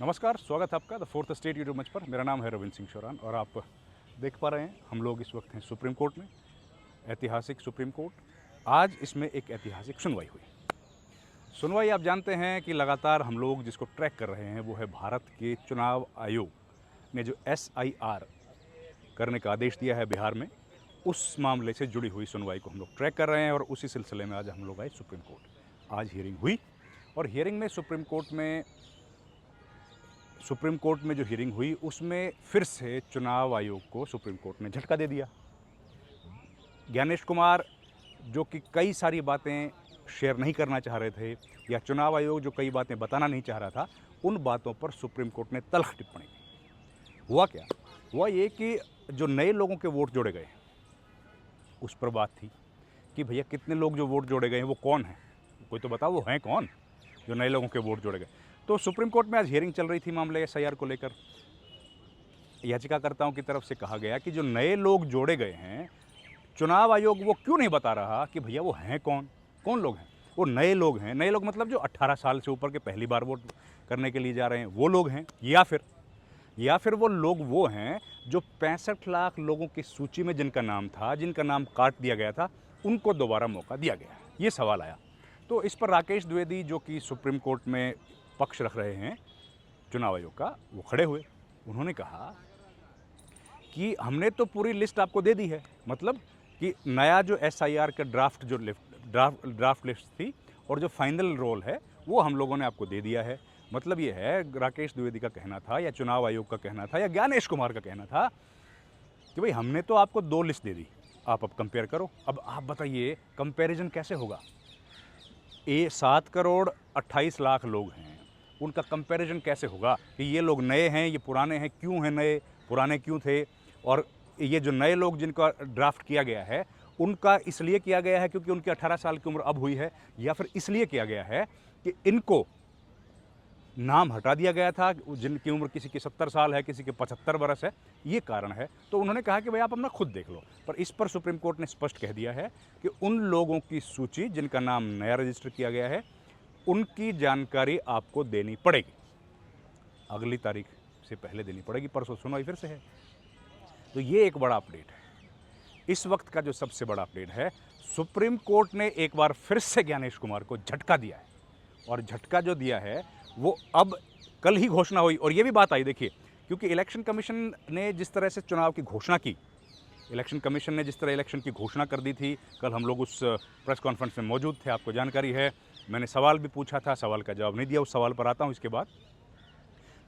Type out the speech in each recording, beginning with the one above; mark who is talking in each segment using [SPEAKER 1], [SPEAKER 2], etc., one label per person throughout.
[SPEAKER 1] नमस्कार, स्वागत है आपका द फोर्थ स्टेट यूट्यूब मंच पर। मेरा नाम है रविंद्र सिंह शौरान और आप देख पा रहे हैं हम लोग इस वक्त हैं सुप्रीम कोर्ट में। ऐतिहासिक सुप्रीम कोर्ट। आज इसमें एक ऐतिहासिक सुनवाई हुई। सुनवाई आप जानते हैं कि लगातार हम लोग जिसको ट्रैक कर रहे हैं वो है भारत के चुनाव आयोग ने जो SIR करने का आदेश दिया है बिहार में, उस मामले से जुड़ी हुई सुनवाई को हम लोग ट्रैक कर रहे हैं और उसी सिलसिले में आज हम लोग आए सुप्रीम कोर्ट। आज हियरिंग हुई और हियरिंग में सुप्रीम कोर्ट में जो हियरिंग हुई उसमें फिर से चुनाव आयोग को सुप्रीम कोर्ट ने झटका दे दिया। ज्ञानेश कुमार जो कि कई सारी बातें शेयर नहीं करना चाह रहे थे या चुनाव आयोग जो कई बातें बताना नहीं चाह रहा था, उन बातों पर सुप्रीम कोर्ट ने तल्ख टिप्पणी की। हुआ क्या? हुआ ये कि जो नए लोगों के वोट जोड़े गए उस पर बात थी कि भैया कितने लोग जो वोट जोड़े गए हैं वो कौन है, कोई तो बताओ वो हैं कौन जो नए लोगों के वोट जोड़े गए। तो सुप्रीम कोर्ट में आज हियरिंग चल रही थी मामले SIR को लेकर। याचिकाकर्ताओं की तरफ से कहा गया कि जो नए लोग जोड़े गए हैं, चुनाव आयोग वो क्यों नहीं बता रहा कि भैया वो हैं कौन, कौन लोग हैं। वो नए लोग हैं, नए लोग मतलब जो 18 साल से ऊपर के पहली बार वोट करने के लिए जा रहे हैं वो लोग हैं, या फिर वो लोग वो हैं जो 65 लाख लोगों की सूची में जिनका नाम था, जिनका नाम काट दिया गया था, उनको दोबारा मौका दिया गया। ये सवाल आया। तो इस पर राकेश द्विवेदी जो कि सुप्रीम कोर्ट में पक्ष रख रहे हैं चुनाव आयोग का, वो खड़े हुए। उन्होंने कहा कि हमने तो पूरी लिस्ट आपको दे दी है, मतलब कि नया जो SIR का ड्राफ्ट लिस्ट थी और जो फाइनल रोल है वो हम लोगों ने आपको दे दिया है। मतलब ये है, राकेश द्विवेदी का कहना था या चुनाव आयोग का कहना था या ज्ञानेश कुमार का कहना था कि भाई हमने तो आपको 2 लिस्ट दे दी, आप अब कंपेयर करो। अब आप बताइए कंपैरिजन कैसे होगा? 7 करोड़ 28 लाख लोग हैं, उनका कंपैरिजन कैसे होगा कि ये लोग नए हैं, ये पुराने हैं, क्यों हैं नए, पुराने क्यों थे। और ये जो नए लोग जिनका ड्राफ्ट किया गया है उनका इसलिए किया गया है क्योंकि उनकी 18 साल की उम्र अब हुई है, या फिर इसलिए किया गया है कि इनको नाम हटा दिया गया था जिनकी उम्र किसी की 70 साल है, किसी के 75 बरस है, ये कारण है। तो उन्होंने कहा कि भाई आप अपना खुद देख लो। पर इस पर सुप्रीम कोर्ट ने स्पष्ट कह दिया है कि उन लोगों की सूची जिनका नाम नया रजिस्टर किया गया है, उनकी जानकारी आपको देनी पड़ेगी, अगली तारीख से पहले देनी पड़ेगी। परसों सुनवाई फिर से है। तो ये एक बड़ा अपडेट है। इस वक्त का जो सबसे बड़ा अपडेट है, सुप्रीम कोर्ट ने एक बार फिर से ज्ञानेश कुमार को झटका दिया है और झटका जो दिया है वो अब कल ही घोषणा हुई। और ये भी बात आई, देखिए, क्योंकि इलेक्शन कमीशन ने जिस तरह से चुनाव की घोषणा की, इलेक्शन कमीशन ने जिस तरह इलेक्शन की घोषणा कर दी थी, कल हम लोग उस प्रेस कॉन्फ्रेंस में मौजूद थे, आपको जानकारी है। मैंने सवाल भी पूछा था, सवाल का जवाब नहीं दिया, उस सवाल पर आता हूँ इसके बाद।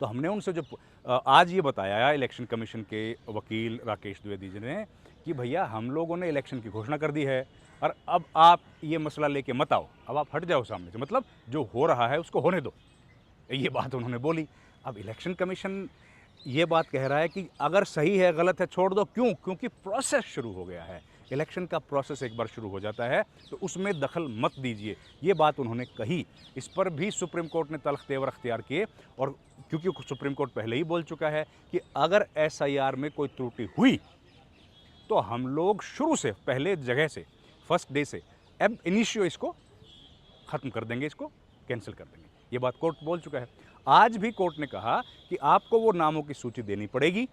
[SPEAKER 1] तो हमने उनसे जो आज ये बताया इलेक्शन कमीशन के वकील राकेश द्विवेदी जी ने कि भैया हम लोगों ने इलेक्शन की घोषणा कर दी है और अब आप ये मसला लेके मत आओ, अब आप हट जाओ सामने से, मतलब जो हो रहा है उसको होने दो, ये बात उन्होंने बोली। अब इलेक्शन कमीशन ये बात कह रहा है कि अगर सही है गलत है छोड़ दो, क्यों? क्योंकि प्रोसेस शुरू हो गया है। इलेक्शन का प्रोसेस एक बार शुरू हो जाता है तो उसमें दखल मत दीजिए, ये बात उन्होंने कही। इस पर भी सुप्रीम कोर्ट ने तल्ख तेवर अख्तियार किए, और क्योंकि सुप्रीम कोर्ट पहले ही बोल चुका है कि अगर SIR में कोई त्रुटि हुई तो हम लोग शुरू से, पहले जगह से, फर्स्ट डे से, अब इनिशियो इसको ख़त्म कर देंगे, इसको कैंसिल कर देंगे, ये बात कोर्ट बोल चुका है। आज भी कोर्ट ने कहा कि आपको वो नामों की सूची देनी पड़ेगी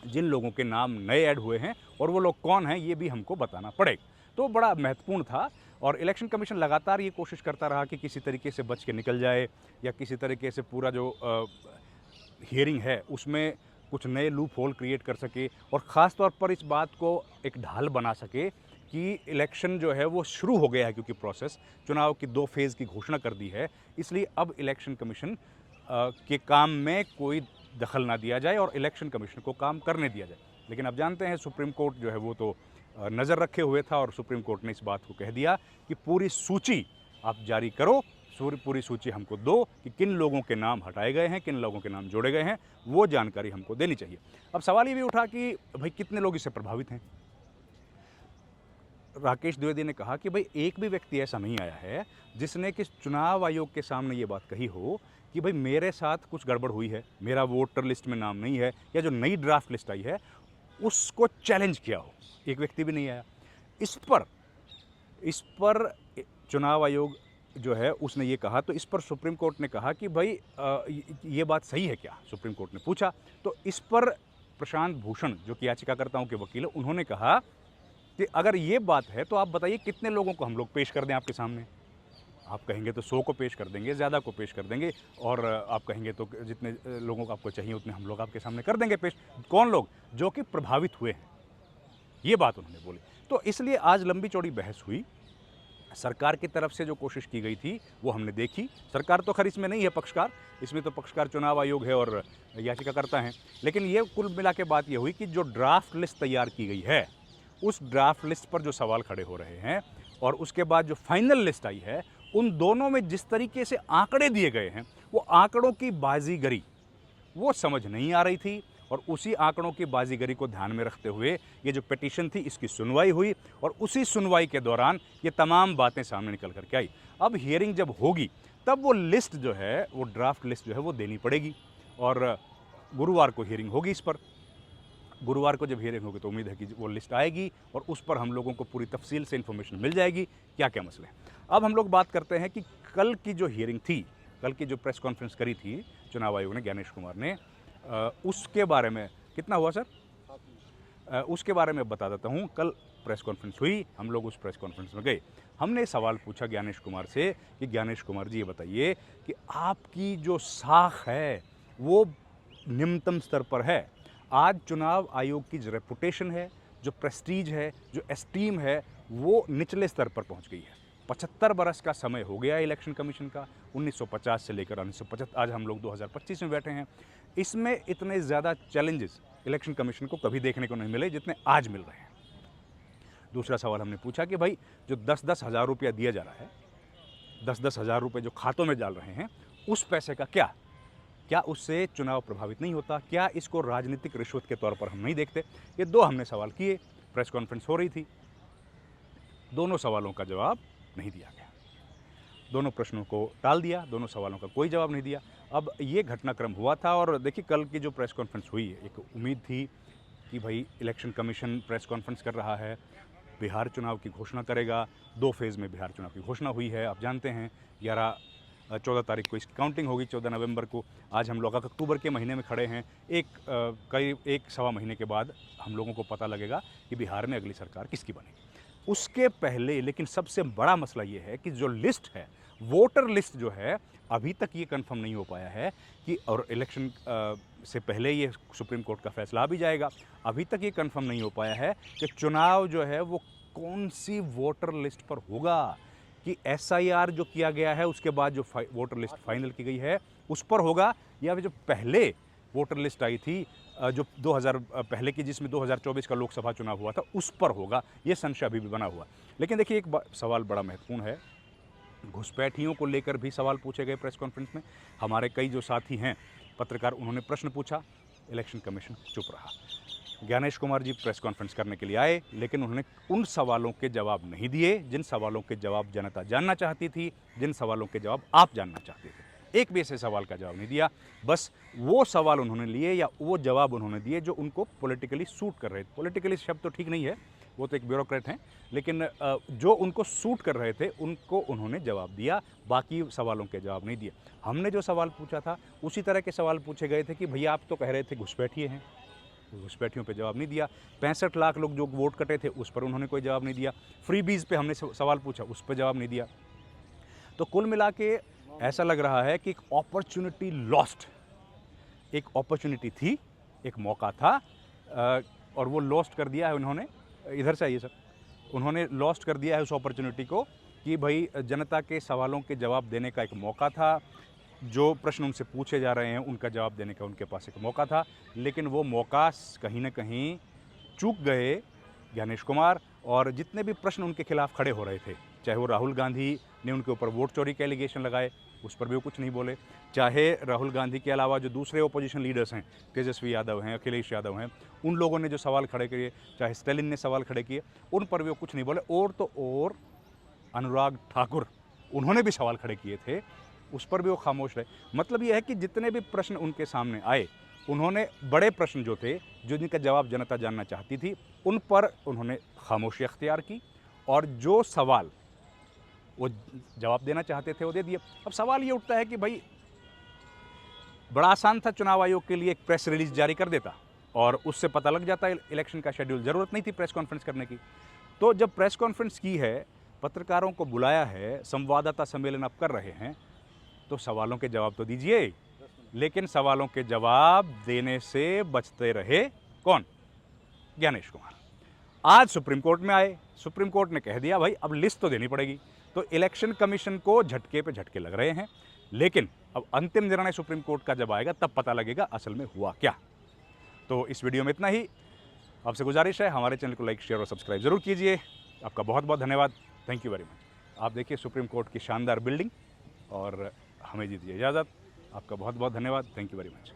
[SPEAKER 1] जिन लोगों के नाम नए ऐड हुए हैं, और वो लोग कौन हैं ये भी हमको बताना पड़ेगा। तो बड़ा महत्वपूर्ण था। और इलेक्शन कमीशन लगातार ये कोशिश करता रहा कि किसी तरीके से बच के निकल जाए या किसी तरीके से पूरा जो हियरिंग है उसमें कुछ नए लूप होल क्रिएट कर सके, और ख़ास तौर पर इस बात को एक ढाल बना सके कि इलेक्शन जो है वो शुरू हो गया है, क्योंकि प्रोसेस चुनाव की 2 फेज़ की घोषणा कर दी है, इसलिए अब इलेक्शन कमीशन के काम में कोई दखल ना दिया जाए और इलेक्शन कमीशन को काम करने दिया जाए। लेकिन अब जानते हैं सुप्रीम कोर्ट जो है वो तो नज़र रखे हुए था, और सुप्रीम कोर्ट ने इस बात को कह दिया कि पूरी सूची आप जारी करो, पूरी सूची हमको दो कि किन लोगों के नाम हटाए गए हैं, किन लोगों के नाम जोड़े गए हैं, वो जानकारी हमको देनी चाहिए। अब सवाल ये भी उठा कि भाई कितने लोग इससे प्रभावित हैं। राकेश द्विवेदी ने कहा कि भाई एक भी व्यक्ति ऐसा नहीं आया है जिसने कि चुनाव आयोग के सामने ये बात कही हो कि भाई मेरे साथ कुछ गड़बड़ हुई है, मेरा वोटर लिस्ट में नाम नहीं है, या जो नई ड्राफ्ट लिस्ट आई है उसको चैलेंज किया हो, एक व्यक्ति भी नहीं आया। इस पर चुनाव आयोग जो है उसने ये कहा, तो इस पर सुप्रीम कोर्ट ने कहा कि भाई ये बात सही है क्या, सुप्रीम कोर्ट ने पूछा। तो इस पर प्रशांत भूषण जो कि याचिकाकर्ताओं के वकील है, उन्होंने कहा कि अगर ये बात है तो आप बताइए कितने लोगों को हम लोग पेश कर दें आपके सामने। आप कहेंगे तो 100 को पेश कर देंगे, ज़्यादा को पेश कर देंगे, और आप कहेंगे तो जितने लोगों को आपको चाहिए उतने हम लोग आपके सामने कर देंगे पेश। कौन लोग? जो कि प्रभावित हुए हैं। ये बात उन्होंने बोली। तो इसलिए आज लंबी चौड़ी बहस हुई। सरकार की तरफ से जो कोशिश की गई थी वो हमने देखी। सरकार तो खैर इसमें नहीं है पक्षकार, इसमें तो पक्षकार चुनाव आयोग है और याचिकाकर्ता हैं। लेकिन ये कुल मिला के बात ये हुई कि जो ड्राफ्ट लिस्ट तैयार की गई है, उस ड्राफ्ट लिस्ट पर जो सवाल खड़े हो रहे हैं और उसके बाद जो फाइनल लिस्ट आई है, उन दोनों में जिस तरीके से आंकड़े दिए गए हैं, वो आंकड़ों की बाजीगरी वो समझ नहीं आ रही थी। और उसी आंकड़ों की बाजीगरी को ध्यान में रखते हुए ये जो पिटीशन थी इसकी सुनवाई हुई, और उसी सुनवाई के दौरान ये तमाम बातें सामने निकल करके आई। अब हियरिंग जब होगी तब वो लिस्ट जो है, वो ड्राफ्ट लिस्ट जो है वो देनी पड़ेगी, और गुरुवार को हियरिंग होगी इस पर। गुरुवार को जब हियरिंग होगी तो उम्मीद है कि वो लिस्ट आएगी और उस पर हम लोगों को पूरी तफसील से इन्फॉर्मेशन मिल जाएगी क्या क्या मसले हैं। अब हम लोग बात करते हैं कि कल की जो हियरिंग थी, कल की जो प्रेस कॉन्फ्रेंस करी थी चुनाव आयोग ने, ज्ञानेश कुमार ने, उसके बारे में कितना हुआ सर? उसके बारे में बता देता हूँ। कल प्रेस कॉन्फ्रेंस हुई, हम लोग उस प्रेस कॉन्फ्रेंस में गए। हमने सवाल पूछा ज्ञानेश कुमार से कि ज्ञानेश कुमार जी ये बताइए कि आपकी जो साख है वो निम्नतम स्तर पर है। आज चुनाव आयोग की जो रेपुटेशन है, जो प्रेस्टीज है, जो एस्टीम है, वो निचले स्तर पर पहुंच गई है। 75 बरस का समय हो गया इलेक्शन कमीशन का, 1950 से लेकर 1975, आज हम लोग 2025 में बैठे हैं। इसमें इतने ज़्यादा चैलेंजेस इलेक्शन कमीशन को कभी देखने को नहीं मिले जितने आज मिल रहे हैं। दूसरा सवाल हमने पूछा कि भाई जो 10-10 हज़ार रुपया दिया जा रहा है, 10-10 हज़ार रुपये जो खातों में डाल रहे हैं, उस पैसे का क्या उससे चुनाव प्रभावित नहीं होता? क्या इसको राजनीतिक रिश्वत के तौर पर हम नहीं देखते? ये दो हमने सवाल किए। प्रेस कॉन्फ्रेंस हो रही थी, दोनों सवालों का जवाब नहीं दिया गया, दोनों प्रश्नों को टाल दिया, दोनों सवालों का कोई जवाब नहीं दिया। अब ये घटनाक्रम हुआ था, और देखिए कल की जो प्रेस कॉन्फ्रेंस हुई, एक उम्मीद थी कि भाई इलेक्शन कमीशन प्रेस कॉन्फ्रेंस कर रहा है, बिहार चुनाव की घोषणा करेगा। 2 फेज़ में बिहार चुनाव की घोषणा हुई है, आप जानते हैं। 14 तारीख को इसकी काउंटिंग होगी, 14 नवंबर को। आज हम लोग अक्टूबर के महीने में खड़े हैं। करीब 1-1.25 महीने के बाद हम लोगों को पता लगेगा कि बिहार में अगली सरकार किसकी बनेगी। उसके पहले लेकिन सबसे बड़ा मसला ये है कि जो लिस्ट है, वोटर लिस्ट जो है, अभी तक ये कंफर्म नहीं हो पाया है कि, और इलेक्शन से पहले ये सुप्रीम कोर्ट का फैसला भी जाएगा, अभी तक ये कंफर्म नहीं हो पाया है कि चुनाव जो है वो कौन सी वोटर लिस्ट पर होगा। कि SIR जो किया गया है उसके बाद जो वोटर लिस्ट फाइनल की गई है उस पर होगा, या फिर जो पहले वोटर लिस्ट आई थी जो 2000 पहले की, जिसमें 2024 का लोकसभा चुनाव हुआ था, उस पर होगा। ये संशय अभी भी बना हुआ। लेकिन देखिए एक सवाल बड़ा महत्वपूर्ण है, घुसपैठियों को लेकर भी सवाल पूछे गए प्रेस कॉन्फ्रेंस में। हमारे कई जो साथी हैं पत्रकार, उन्होंने प्रश्न पूछा, इलेक्शन कमीशन चुप रहा। ज्ञानेश कुमार जी प्रेस कॉन्फ्रेंस करने के लिए आए, लेकिन उन्होंने उन सवालों के जवाब नहीं दिए जिन सवालों के जवाब जनता जानना चाहती थी, जिन सवालों के जवाब आप जानना चाहते थे। एक भी ऐसे सवाल का जवाब नहीं दिया। बस वो सवाल उन्होंने लिए या वो जवाब उन्होंने दिए जो उनको पॉलिटिकली सूट कर रहे थे। पॉलिटिकली शब्द तो ठीक नहीं है, वो तो एक ब्यूरोक्रेट हैं, लेकिन जो उनको सूट कर रहे थे उनको उन्होंने जवाब दिया, बाकी सवालों के जवाब नहीं दिए। हमने जो सवाल पूछा था उसी तरह के सवाल पूछे गए थे कि भैया आप तो कह रहे थे घुसपैठिए हैं, घुसपैठियों पे जवाब नहीं दिया। 65 लाख लोग जो वोट कटे थे उस पर उन्होंने कोई जवाब नहीं दिया। फ्रीबीज पे हमने सवाल पूछा, उस पर जवाब नहीं दिया। तो कुल मिला के ऐसा लग रहा है कि एक अपॉर्चुनिटी लॉस्ट, एक अपॉर्चुनिटी थी, एक मौका था, और वो लॉस्ट कर दिया है उन्होंने। इधर से आइए सर, उन्होंने लॉस्ट कर दिया है उस अपॉर्चुनिटी को कि भाई जनता के सवालों के जवाब देने का एक मौका था, जो प्रश्न उनसे पूछे जा रहे हैं उनका जवाब देने का उनके पास एक मौका था, लेकिन वो मौका कहीं ना कहीं चूक गए ज्ञानेश कुमार। और जितने भी प्रश्न उनके खिलाफ खड़े हो रहे थे, चाहे वो राहुल गांधी ने उनके ऊपर वोट चोरी के एलिगेशन लगाए, उस पर भी वो कुछ नहीं बोले, चाहे राहुल गांधी के अलावा जो दूसरे ओपोजिशन लीडर्स हैं, तेजस्वी यादव हैं, अखिलेश यादव हैं, उन लोगों ने जो सवाल खड़े किए, चाहे स्टालिन ने सवाल खड़े किए, उन पर भी वो कुछ नहीं बोले। और तो और अनुराग ठाकुर, उन्होंने भी सवाल खड़े किए थे, उस पर भी वो खामोश रहे। मतलब ये है कि जितने भी प्रश्न उनके सामने आए, उन्होंने बड़े प्रश्न जो थे, जो जिनका जवाब जनता जानना चाहती थी, उन पर उन्होंने खामोशी अख्तियार की। और जो सवाल वो जवाब देना चाहते थे, वो दे दिए। अब सवाल ये उठता है कि भाई बड़ा आसान था चुनाव आयोग के लिए एक प्रेस रिलीज जारी कर देता और उससे पता लग जाता इलेक्शन का शेड्यूल, ज़रूरत नहीं थी प्रेस कॉन्फ्रेंस करने की। तो जब प्रेस कॉन्फ्रेंस की है, पत्रकारों को बुलाया है, संवाददाता सम्मेलन आप कर रहे हैं, तो सवालों के जवाब तो दीजिए। लेकिन सवालों के जवाब देने से बचते रहे कौन? ज्ञानेश कुमार। आज सुप्रीम कोर्ट में आए, सुप्रीम कोर्ट ने कह दिया भाई अब लिस्ट तो देनी पड़ेगी। तो इलेक्शन कमीशन को झटके पे झटके लग रहे हैं, लेकिन अब अंतिम निर्णय सुप्रीम कोर्ट का जब आएगा तब पता लगेगा असल में हुआ क्या। तो इस वीडियो में इतना ही। आपसे गुजारिश है हमारे चैनल को लाइक, शेयर और सब्सक्राइब जरूर कीजिए। आपका बहुत बहुत धन्यवाद। Thank you very much. आप देखिए सुप्रीम कोर्ट की शानदार बिल्डिंग और हमें दीजिए इजाज़त। आपका बहुत बहुत धन्यवाद। Thank you very much.